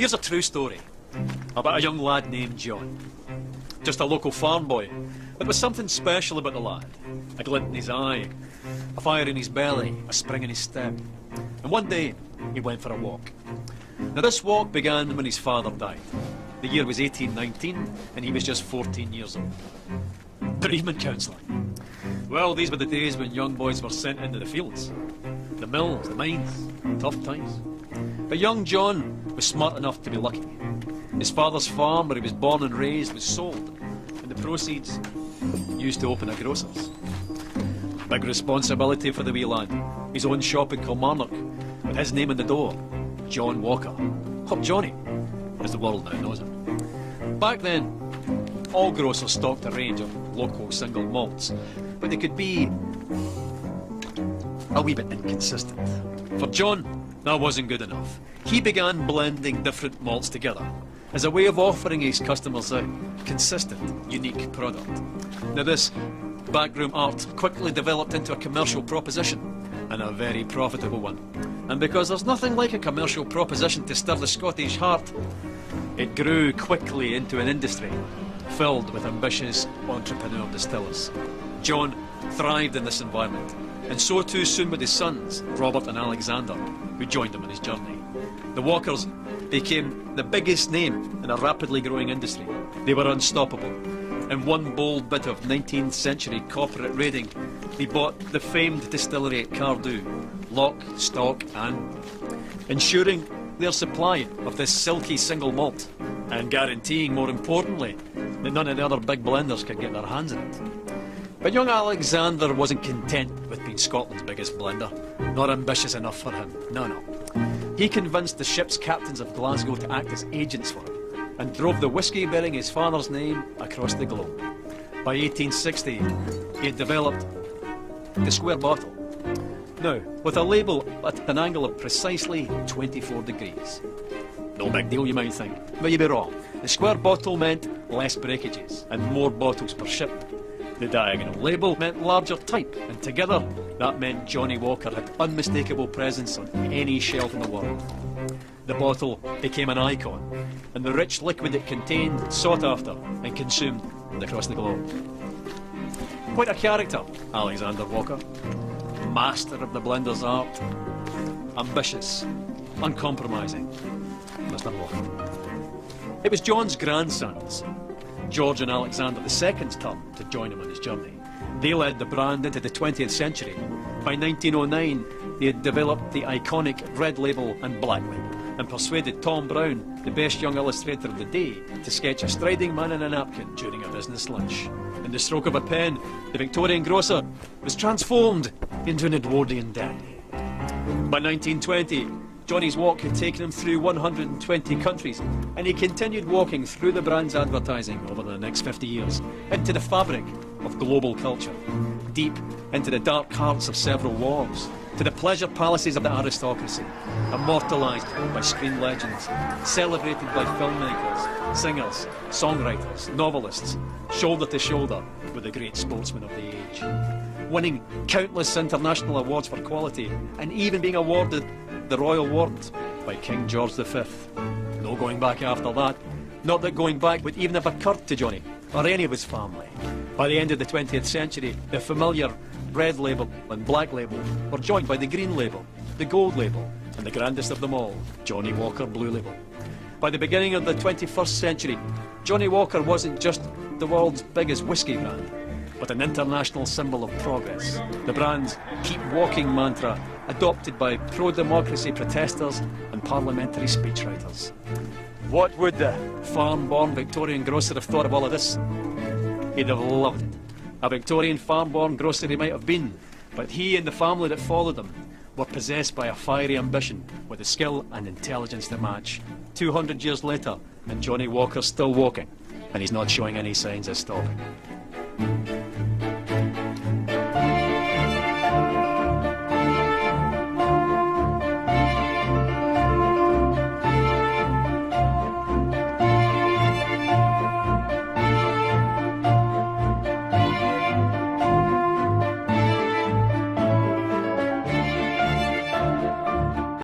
Here's a true story about a young lad named John. Just a local farm boy, but there was something special about the lad. A glint in his eye, a fire in his belly, a spring in his step. And one day, he went for a walk. Now this walk began when his father died. The year was 1819, and he was just 14 years old. Bereavement counselling. Well, these were the days when young boys were sent into the fields, the mills, the mines, tough times. But young John was smart enough to be lucky. His father's farm, where he was born and raised, was sold, and the proceeds used to open a grocer's. Big responsibility for the wee lad. His own shop in Kilmarnock, with his name on the door, John Walker, or Johnnie, as the world now knows him. Back then, all grocers stocked a range of local single malts, but they could be a wee bit inconsistent. For John, that wasn't good enough. He began blending different malts together as a way of offering his customers a consistent, unique product. Now this backroom art quickly developed into a commercial proposition, and a very profitable one. And because there's nothing like a commercial proposition to stir the Scottish heart, it grew quickly into an industry filled with ambitious entrepreneur distillers. John thrived in this environment, and so too soon with his sons, Robert and Alexander, who joined him on his journey. The Walkers became the biggest name in a rapidly growing industry. They were unstoppable. In one bold bit of 19th century corporate raiding, they bought the famed distillery at Cardew, lock, stock and ensuring their supply of this silky single malt, and guaranteeing, more importantly, that none of the other big blenders could get their hands on it. But young Alexander wasn't content with being Scotland's biggest blender. Not ambitious enough for him, no. He convinced the ship's captains of Glasgow to act as agents for him, and drove the whisky bearing his father's name across the globe. By 1860, he had developed the square bottle. Now, with a label at an angle of precisely 24 degrees. No big deal, you might think, but you'd be wrong. The square bottle meant less breakages and more bottles per ship. The diagonal label meant larger type, and together that meant Johnnie Walker had unmistakable presence on any shelf in the world. The bottle became an icon, and the rich liquid it contained sought after and consumed across the globe. Quite a character, Alexander Walker. Master of the blender's art. Ambitious, uncompromising, Mr. Walker. It was John's grandsons, George and Alexander II's turn to join him on his journey. They led the brand into the 20th century. By 1909, they had developed the iconic red label and black label, and persuaded Tom Brown, the best young illustrator of the day, to sketch a striding man in a napkin during a business lunch. In the stroke of a pen, the Victorian grocer was transformed into an Edwardian dandy. By 1920, Johnnie's walk had taken him through 120 countries, and he continued walking through the brand's advertising over the next 50 years, into the fabric of global culture, deep into the dark hearts of several wars, to the pleasure palaces of the aristocracy, immortalised by screen legends, celebrated by filmmakers, singers, songwriters, novelists, shoulder to shoulder with the great sportsmen of the age, winning countless international awards for quality, and even being awarded the Royal Warrant by King George V. No going back after that. Not that going back would even have occurred to Johnnie, or any of his family. By the end of the 20th century, the familiar red label and black label were joined by the green label, the gold label, and the grandest of them all, Johnnie Walker Blue Label. By the beginning of the 21st century, Johnnie Walker wasn't just the world's biggest whisky brand, but an international symbol of progress. The brand's keep walking mantra, adopted by pro-democracy protesters and parliamentary speechwriters. What would the farm-born Victorian grocer have thought of all of this? He'd have loved it. A Victorian farm-born grocer he might have been, but he and the family that followed him were possessed by a fiery ambition with the skill and intelligence to match. 200 years later, and Johnnie Walker's still walking, and he's not showing any signs of stopping.